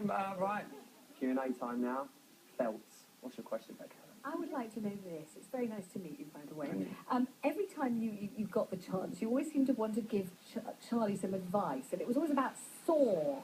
Right, Q&A time now. Feltz, what's your question, Becca? I would like to know this. It's very nice to meet you, by the way. Every time you got the chance, you always seem to want to give Charlie some advice, and it was always about Soar.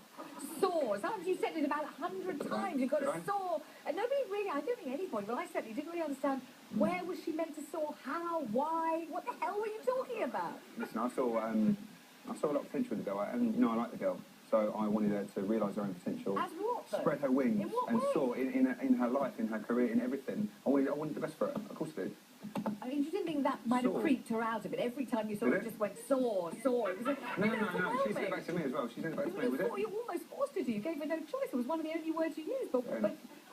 Soar. Sometimes you said it about 100 times. You've got to soar. And nobody really, I don't think anybody, but I certainly didn't really understand where was she meant to soar, how, why, what the hell were you talking about? Listen, I saw a lot of potential in the girl, and, you know, I like the girl. So I wanted her to realise her own potential, As what, though? spread her wings, and way? soar in her life, in her career, in everything. I wanted the best for her. Of course I did. I mean, you didn't think that might have creeped her out a bit? Every time you saw it, just went soar, soar. It was No. She said it back to me as well. She said it back to me. Was it? You almost forced her to. You gave her no choice. It was one of the only words you used. But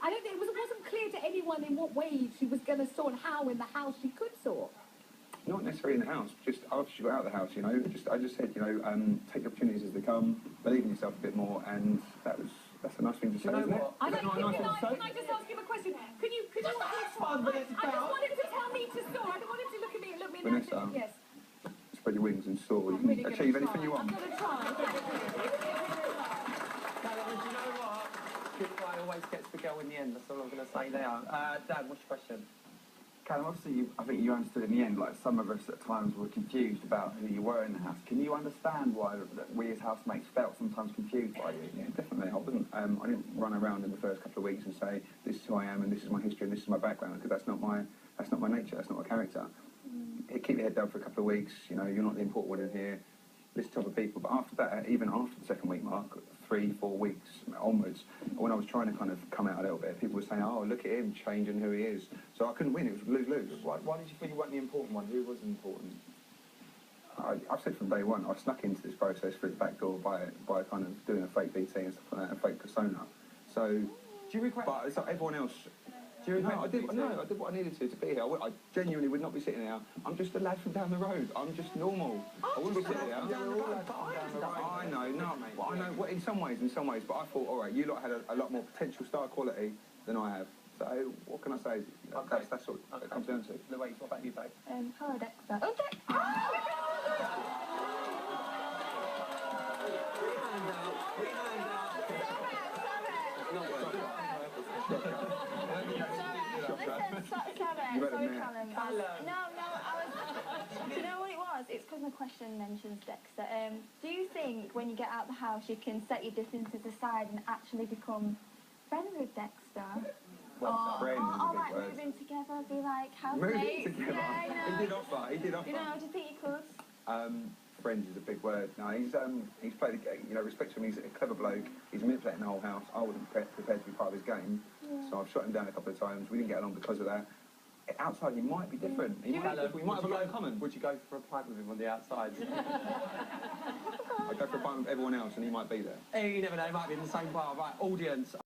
I don't think it wasn't clear to anyone in what way she was going to soar and how in the house she could soar. Not necessarily in the house, just after she got out of the house, you know. I just said, you know, take the opportunities as they come, believe in yourself a bit more, and that's a nice thing to say, isn't it? Can I just ask him a question? Could you I just wanted to tell me to soar. I don't want him to look at me and look me in the Vanessa, yes. Spread your wings and soar. You can achieve anything you want. I'm going to try. Do you know what? Good guy always gets the girl in the end. That's all I'm going to say there. Dad, what's your question? Callum, obviously, I think you understood in the end, like some of us at times were confused about who you were in the house. Can you understand why we as housemates felt sometimes confused by you? Yeah, definitely. I didn't run around in the first couple of weeks and say, this is who I am and this is my history and this is my background, because that's not my nature, that's not my character. Keep your head down for a couple of weeks, you know, you're not the important one in here, listen to other people. But after that, even after the second week mark, 3-4 weeks onwards, when I was trying to kind of come out a little bit, people were saying, oh, look at him changing who he is. So I couldn't win, it was lose-lose. Why did you feel you weren't the important one? Who was important? I've said from day one, I snuck into this process through the back door by kind of doing a fake BT and stuff like that, a fake persona. So, do you regret? But it's like everyone else. Do you regret? I did what I needed to be here. I genuinely would not be sitting here. I'm just a lad from down the road. I'm just normal. I wouldn't be sitting here. I know, no, mate. Well, I know. Well, in some ways. But I thought, all right, you lot had a lot more potential star quality than I have. So what can I say? That's what it comes down to. Louise, what about you, babe? Hello, Dexter. Oh, Do you know what it was? It's because my question mentions Dexter. Do you think when you get out the house you can set your differences aside and actually become friends with Dexter? Well, friends is a big like word. moving together, be like housemates? Moving together? Yeah, you know. He did offer. You know, do you think you could? Friends is a big word. No, he's played, you know, respect to him, he's a clever bloke, he's manipulating the whole house. I wasn't prepared to be part of his game, so I've shot him down a couple of times. We didn't get along because of that. Outside, he might be different. We might have a lot in common. Would you go for a pint with him on the outside? I'd go for a pint with everyone else and he might be there. Hey, you never know, he might be in the same bar. Right, audience.